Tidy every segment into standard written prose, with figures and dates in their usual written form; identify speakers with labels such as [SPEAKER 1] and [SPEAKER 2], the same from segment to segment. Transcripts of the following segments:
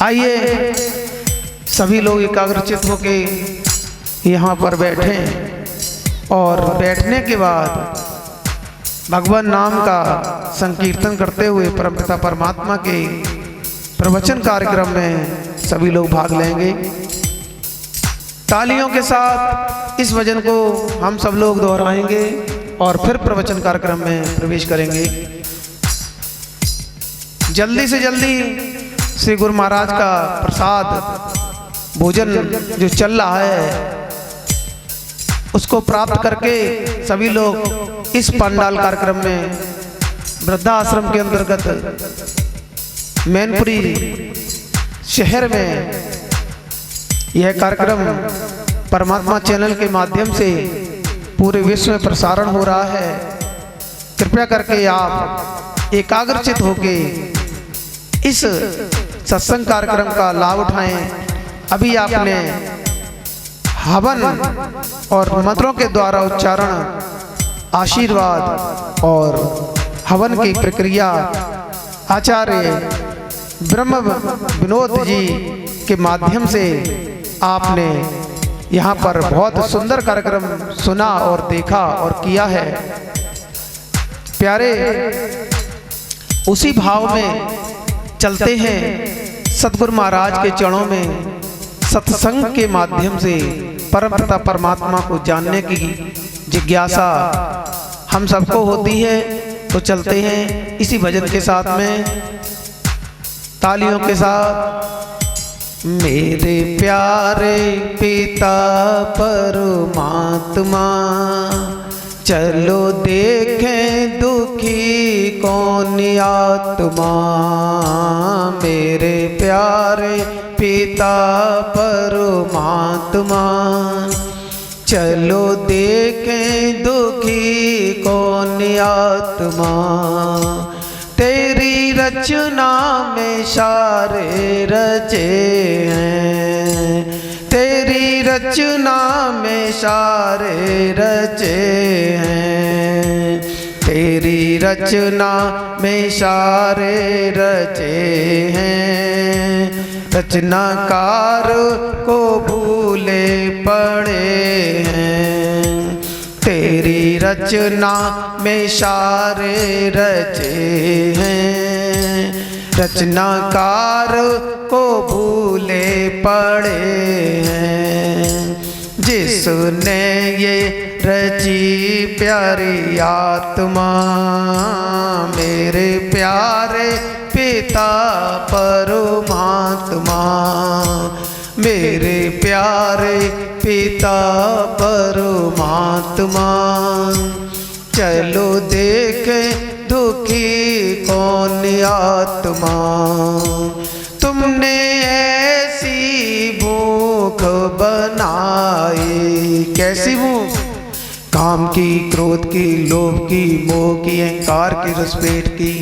[SPEAKER 1] आइए सभी लोग एकाग्रचित होके यहाँ पर बैठे और बैठने के बाद भगवान नाम का संकीर्तन करते हुए परमपिता परमात्मा के प्रवचन कार्यक्रम में सभी लोग भाग लेंगे। तालियों के साथ इस भजन को हम सब लोग दोहराएंगे और फिर प्रवचन कार्यक्रम में प्रवेश करेंगे। जल्दी से जल्दी श्री गुरु महाराज का प्रसाद भोजन जो चल रहा है उसको प्राप्त करके सभी लोग इस पंडाल कार्यक्रम में वृद्धाश्रम के अंतर्गत मैनपुरी शहर में यह कार्यक्रम परमात्मा चैनल के माध्यम से पूरे विश्व में प्रसारण हो रहा है। कृपया करके आप एकाग्रचित होके इस सत्संग कार्यक्रम का लाभ उठाएं। अभी आपने हवन और मंत्रों के द्वारा उच्चारण, आशीर्वाद और हवन की प्रक्रिया आचार्य ब्रह्म विनोद जी के माध्यम से आपने यहाँ पर बहुत सुंदर कार्यक्रम सुना और देखा और किया है। प्यारे, उसी भाव में चलते हैं। सतगुरु महाराज के चरणों में सत्संग के माध्यम से परमपिता परमात्मा को जानने की जिज्ञासा हम सबको होती है। तो चलते हैं इसी भजन के साथ में तालियों के साथ। मेरे प्यारे पिता परमात्मा, चलो देखें दुखी कौन आत्मा। मेरे प्यारे पिता परमात्मा, चलो देखें दुखी कौन आत्मा। तेरी रचना में सारे रचे हैं, तेरी रचना में सारे रचे हैं। तेरी रचना में सारे रचे हैं। रचनाकार को भूले पड़े हैं। तेरी रचना में सारे रचे हैं। रचनाकार को भूले पड़े हैं। जिसने ये रची प्यारी आत्मा, मेरे प्यारे पिता परमात्मा। मेरे प्यारे पिता परमात्मा, चलो देखे दुखी कौन आत्मा। तुमने ऐसी भूख बनाई, कैसी भूख? काम की, क्रोध की, लोभ की, मोह की, अहंकार की, घुसपैठ की।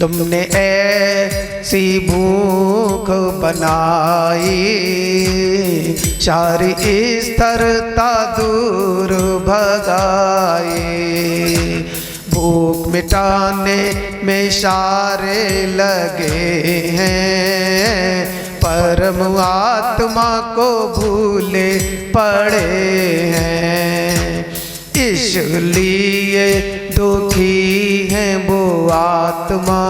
[SPEAKER 1] तुमने ऐसी भूख बनाई, सारी स्थिरता दूर भगाई। भूख मिटाने में सारे लगे हैं, परम आत्मा को भूले पड़े हैं। इसलिए दुखी है वो आत्मा,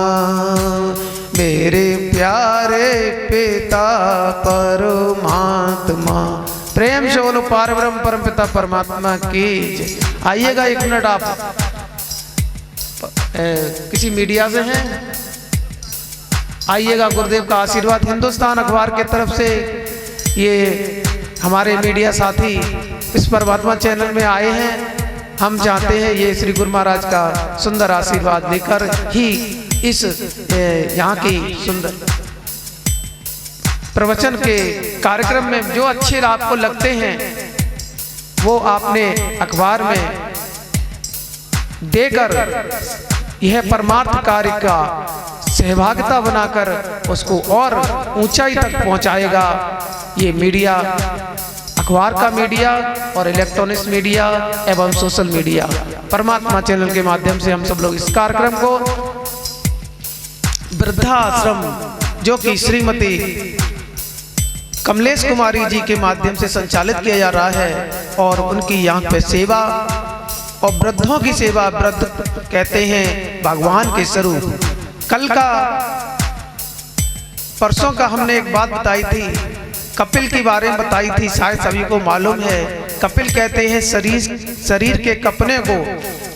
[SPEAKER 1] मेरे प्यारे पिता परमात्मा। प्रेम से बोलो पारब्रह्म परमपिता परमात्मा की जय। आइएगा एक मिनट, आप किसी मीडिया से हैं? आइएगा, गुरुदेव का आशीर्वाद। हिंदुस्तान अखबार के तरफ से ये हमारे मीडिया साथी इस परमात्मा चैनल में आए हैं। हम चाहते हैं ये श्री गुरु महाराज का सुंदर आशीर्वाद लेकर ही इस यहाँ की सुंदर प्रवचन के कार्यक्रम में जो अच्छे आपको लगते हैं वो आपने अखबार में देकर यह परमार्थ कार्य का सहभागिता बनाकर उसको और ऊंचाई तक पहुंचाएगा। ये मीडिया, अखबार का मीडिया और इलेक्ट्रॉनिक्स मीडिया एवं सोशल मीडिया परमात्मा चैनल के माध्यम से हम सब लोग इस कार्यक्रम को वृद्धाश्रम जो कि श्रीमती कमलेश कुमारी जी के माध्यम से संचालित किया जा रहा है। और उनकी यहाँ पे सेवा और वृद्धों की सेवा, वृद्ध कहते हैं भगवान के स्वरूप। कल का परसों का हमने एक बात बताई थी, कपिल के बारे में बताई थी, शायद सभी को मालूम है। कपिल कहते हैं शरीर के कपने को,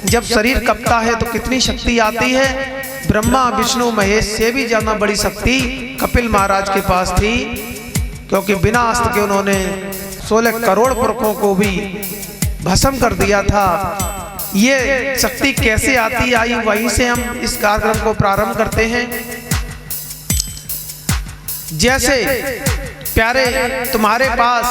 [SPEAKER 1] जब शरीर कपता है तो कितनी शक्ति आती है। ब्रह्मा विष्णु महेश से भी ज्यादा बड़ी शक्ति कपिल महाराज के पास थी, क्योंकि बिना अस्त्र के उन्होंने 16 करोड़ पुरखों को भी भस्म कर दिया था। ये शक्ति कैसे आती आई, वहीं से हम इस कार्यक्रम को प्रारंभ करते हैं। जैसे प्यारे, तुम्हारे पास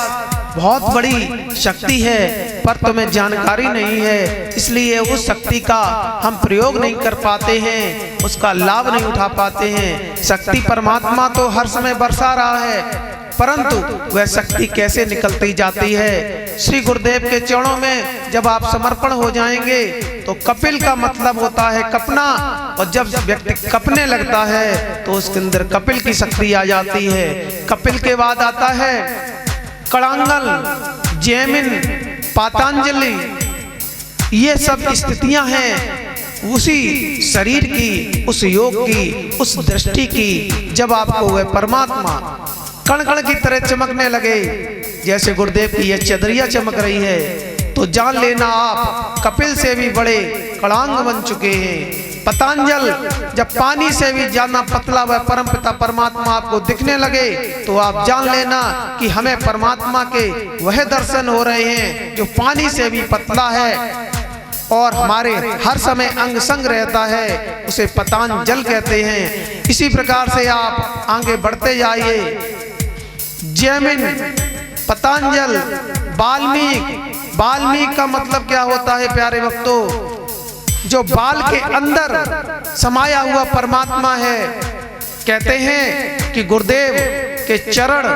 [SPEAKER 1] बहुत बड़ी शक्ति है पर तुम्हें जानकारी नहीं है, इसलिए उस शक्ति का हम प्रयोग नहीं कर पाते हैं, उसका लाभ नहीं उठा पाते हैं। शक्ति परमात्मा तो हर समय बरसा रहा है, परंतु वह शक्ति कैसे निकलती जाती है। श्री गुरुदेव के चरणों में जब आप समर्पण हो जाएंगे तो कपिल का मतलब होता है कपना, और जब व्यक्ति कपने लगता है तो उसके अंदर कपिल की शक्ति आ जाती है। कपिल के बाद आता है कड़ांगल, जैमिन, पातंजलि। ये सब स्थितियां हैं उसी शरीर की, उस योग की, उस दृष्टि की, जब आपको वह परमात्मा कण कण की तरह चमकने लगे। जैसे गुरुदेव की यह चदरिया चमक रही है तो जान लेना आप कपिल से भी बड़े कड़ांग बन चुके हैं। पतंजल जब पानी से भी ज्यादा पतला वह परमपिता परमात्मा आपको दिखने लगे तो आप जान लेना कि हमें परमात्मा के वह दर्शन हो रहे हैं जो पानी से भी पतला है और हमारे हर समय अंग संग रहता है, उसे पतंजल कहते हैं। इसी प्रकार से आप आगे बढ़ते जाइए। जैमिन, पतंजल, वाल्मीकि का मतलब क्या होता है प्यारे भक्तों? जो बाल के अंदर समाया हुआ परमात्मा है। कहते हैं कि गुरुदेव के चरण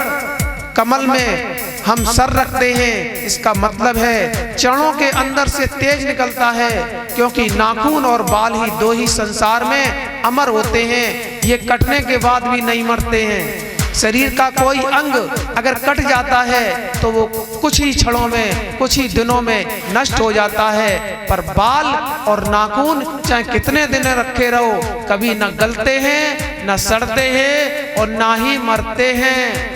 [SPEAKER 1] कमल में हम सर रखते हैं, इसका मतलब है चरणों के अंदर से तेज निकलता है, क्योंकि नाखून और बाल ही दो ही संसार में अमर होते हैं, ये कटने के बाद भी नहीं मरते हैं। शरीर का कोई अंग अगर कट जाता है तो वो कुछ ही क्षणों में, कुछ ही दिनों में नष्ट हो जाता है, पर बाल और नाखून चाहे कितने दिन रखे रहो कभी न गलते हैं, न सड़ते हैं और ना ही मरते हैं।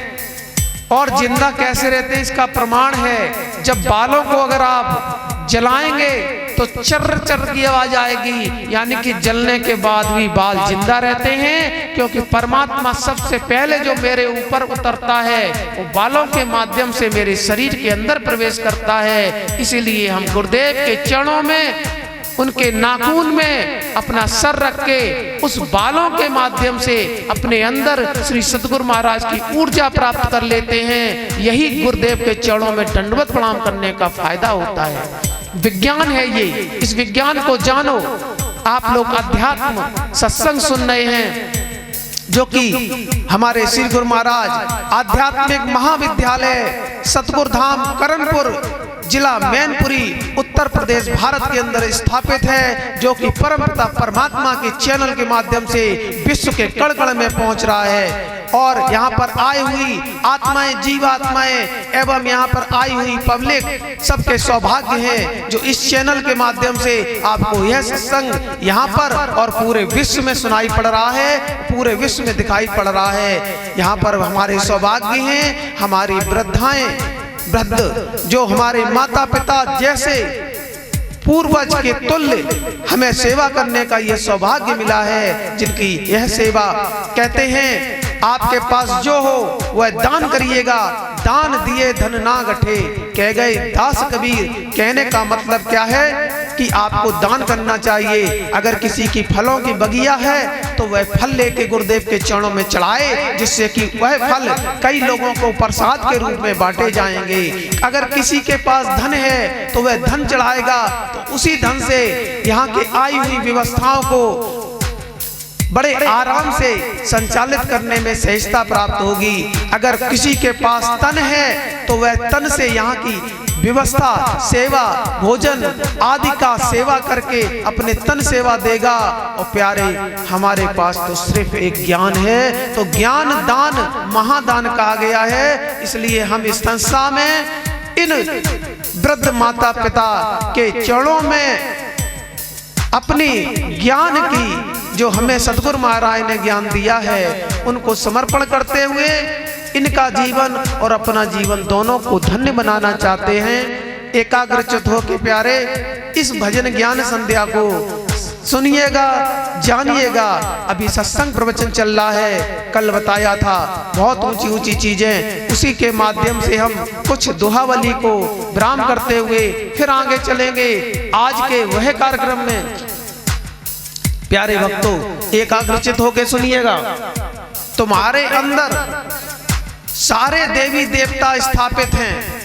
[SPEAKER 1] और जिंदा कैसे रहते हैं इसका प्रमाण है, जब बालों को अगर आप जलाएंगे तो चर्र चर्र की आवाज आएगी, यानी कि जलने के बाद भी बाल जिंदा रहते हैं, क्योंकि परमात्मा सबसे पहले जो मेरे ऊपर उतरता है वो बालों के माध्यम से मेरे शरीर के अंदर प्रवेश करता है। इसीलिए हम गुरुदेव के चरणों में, उनके नाखून में अपना सर रख के उस बालों के माध्यम से अपने अंदर श्री सतगुरु महाराज की ऊर्जा प्राप्त कर लेते हैं। यही गुरुदेव के चरणों में दंडवत प्रणाम करने का फायदा होता है। विज्ञान है ये, इस विज्ञान को जानो। आप लोग अध्यात्म सत्संग सुन रहे हैं, जो कि हमारे श्री गुरु महाराज आध्यात्मिक महाविद्यालय सतगुरु धाम करणपुर, जिला मैनपुरी, उत्तर प्रदेश, भारत के अंदर स्थापित है, जो कि परमपिता परमात्मा के चैनल के माध्यम से विश्व के कण कण में पहुंच रहा है। और यहाँ पर आई हुई आत्माएं, जीवात्माएं एवं यहाँ पर आई हुई पब्लिक सबके सौभाग्य है जो इस चैनल के माध्यम से आपको यह सत्संग यहाँ पर और पूरे विश्व में सुनाई पड़ रहा है, पूरे विश्व में दिखाई पड़ रहा है। यहाँ पर हमारे सौभाग्य हैं, हमारी वृद्ध जो हमारे माता पिता जैसे पूर्वज के तुल्य हमें सेवा करने का यह सौभाग्य मिला है, जिनकी यह सेवा कहते हैं आपके पास जो हो वह दान करिएगा, दान दिए धन ना गठे, कह गए दास कबीर। कहने का मतलब क्या है कि आपको दान करना चाहिए। अगर किसी की फलों की बगिया है तो वह फल लेके गुरुदेव के चरणों में चढ़ाए, जिससे कि वह फल कई लोगों को प्रसाद के रूप में बांटे जाएंगे। अगर किसी के पास धन है तो वह धन चढ़ाएगा, तो उसी धन से यहाँ की आई हुई व्यवस्थाओं को बड़े आराम से संचालित करने में सहजता प्राप्त होगी। अगर किसी के पास तन है तो वह तन से यहाँ की व्यवस्था, सेवा, भोजन आदि का सेवा करके अपने तन सेवा देगा। और प्यारे हमारे पास तो सिर्फ एक ज्ञान है, तो ज्ञान दान महादान कहा गया है। इसलिए हम इस संस्था में इन वृद्ध माता पिता के चरणों में अपनी ज्ञान की जो हमें सतगुरु महाराज ने ज्ञान दिया है उनको समर्पण करते हुए इनका जीवन और अपना जीवन दोनों को धन्य बनाना चाहते हैं। एकाग्रचित हो के प्यारे इस भजन ज्ञान संध्या को सुनिएगा, जानिएगा। अभी सत्संग प्रवचन चल रहा है, कल बताया था बहुत ऊंची ऊंची चीजें, उसी के माध्यम से हम कुछ दोहावली को विराम करते हुए फिर आगे चलेंगे आज के वह कार्यक्रम में। प्यारे भक्तों एकाग्रचित होकर सुनिएगा। तुम्हारे अंदर सारे देवी देवता स्थापित हैं।